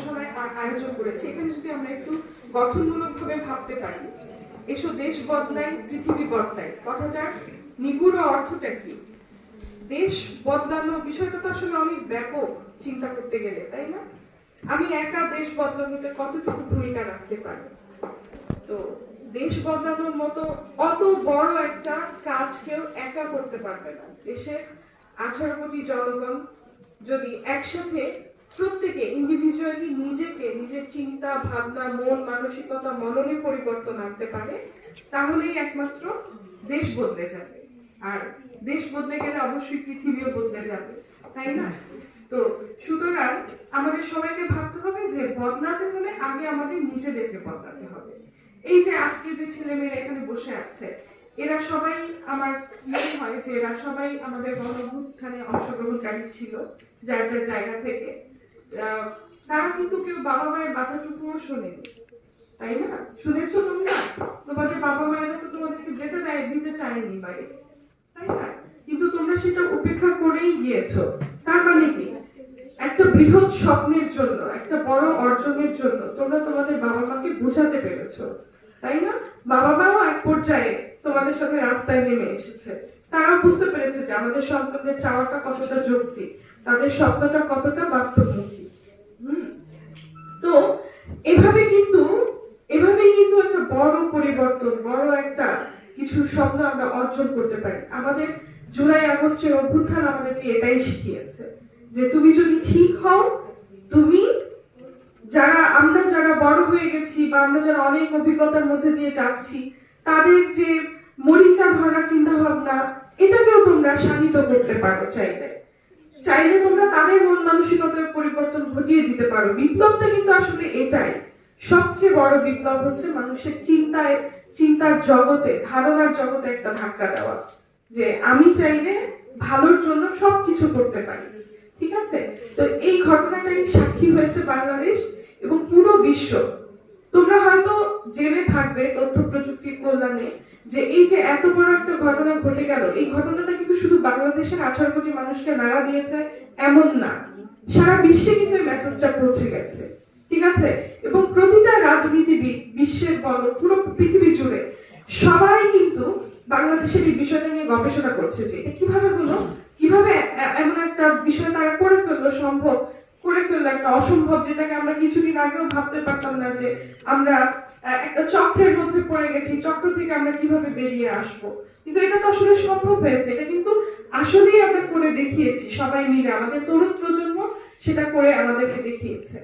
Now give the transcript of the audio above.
কর্মশালায় আয়োজন করেছি। এখানে যদি আমরা একটু গঠনমূলকভাবে ভাবতে পারি, এসো দেশ বদলায় পৃথিবী বদলায়, কথাটার নিগুড় অর্থটা কি? দেশ বদলানো বিষয়টা তো আসলে অনেক ব্যাপক চিন্তা করতে গেলে, তাই না? আমি একা দেশ বদলানোতে কতটুকু ভূমিকা রাখতে পারি? তো দেশ বদলানোর মতো অত বড় একটা কাজ কেউ একা করতে পারবে না। দেশের 18 কোটি জনগণ যদি একসাথে প্রত্যেকে ইন্ডিভিজুয়ালি নিজেকে, নিজের চিন্তা ভাবনা, মন মানসিকতা, মননে পরিবর্তন আনতে পারে, তাহলেই একমাত্র দেশ বদলে যাবে। আর দেশ বদলে গেলে অবশ্যই পৃথিবীও বদলে যাবে, তাই না? তো সুতরাং আমাদের সবাইকে ভাবতে হবে যে বদলাতে হলে আগে আমাদের নিজেদেরকে বদলাতে হবে। এই যে আজকে যে ছেলেমেয়েরা এখানে বসে আছে, এরা সবাই, আমার মনে হয় যে এরা সবাই আমাদের গণঅভ্যুত্থানে অংশগ্রহণকারী ছিল যার যার জায়গা থেকে। তারা কিন্তু কেউ বাবা মায়ের বাধাটুকুও শোনেনি, তাই না? শুনেছো তোমরা? তোমাদের বাবা মায়েরা তো তোমাদেরকে যেতে দিতে চায়নি বাইরে, তাই না? কিন্তু তোমরা সেটা উপেক্ষা করেই গিয়েছো। তার মানে কি? একটা বৃহৎ স্বপ্নের জন্য, একটা বড় অর্জনের জন্য তোমরা তোমাদের বাবা মাকে বোঝাতে পেরেছো, তাই না? বাবা মাও এক পর্যায়ে তোমাদের সাথে রাস্তায় নেমে এসেছে। তারাও বুঝতে পেরেছে যে আমাদের সন্তানদের চাওয়াটা কতটা যৌক্তিক, তাদের স্বপ্নটা কতটা বাস্তবমুখী। তো এভাবেই কিন্তু একটা বড় পরিবর্তন, বড় একটা কিছু স্বপ্ন আমরা অর্জন করতে পারি। আমাদের জুলাই আগস্টের অভ্যুত্থান আমাদেরকে এটাই শিখিয়েছে যে তুমি যদি ঠিক হও, তুমি আমরা যারা বড় হয়ে গেছি বা আমরা যারা অনেক অভিজ্ঞতার মধ্যে দিয়ে যাচ্ছি, তাদের যে মরিচা ভরা চিন্তা ভাবনা, এটাকেও তোমরা শানিত করতে পারো। চাইলে তোমরা তাদের মন মানসিকতার পরিবর্তন ঘটিয়ে দিতে পারো। বিপ্লবটা কিন্তু আসলে এটাই, সবচেয়ে বড় বিপ্লব হচ্ছে মানুষের চিন্তার জগতে, ধারণার জগতে একটা ধাক্কা দেওয়া, যে আমি চাইলে ভালোর জন্য সবকিছু করতে পারি। ঠিক আছে? তো এই ঘটনাটাই সাক্ষী হয়েছে বাংলাদেশ এবং পুরো বিশ্ব। তোমরা হয়তো জেনে থাকবে তথ্য প্রযুক্তির কল্যাণে যে এই যে এত বড় একটা ঘটনা ঘটে গেল, এই ঘটনাটা কিন্তু শুধু বাংলাদেশের 18 কোটি মানুষকে নাড়া দিয়েছে এমন না, সারা বিশ্বে কিন্তু এই মেসেজটা পৌঁছে গেছে। ঠিক আছে? এবং প্রতিটা রাজনীতিবিদ, বিশ্বের বলো পুরো পৃথিবী জুড়ে সবাই কিন্তু বাংলাদেশের এই বিষয়টা নিয়ে গবেষণা করছে যে এটা কিভাবে হলো, কিভাবে এমন একটা বিষয় তারা করে ফেললো একটা অসম্ভব, যেটাকে আমরা কিছুদিন আগেও ভাবতে পারতাম না, যে আমরা একটা চক্রের মধ্যে পড়ে গেছি, চক্র থেকে আমরা কিভাবে বেরিয়ে আসবো। কিন্তু এটা তো আসলে সম্ভব হয়েছে, এটা কিন্তু আসলেই আমরা করে দেখিয়েছি সবাই মিলে, আমাদের তরুণ প্রজন্ম সেটা করে আমাদেরকে দেখিয়েছে।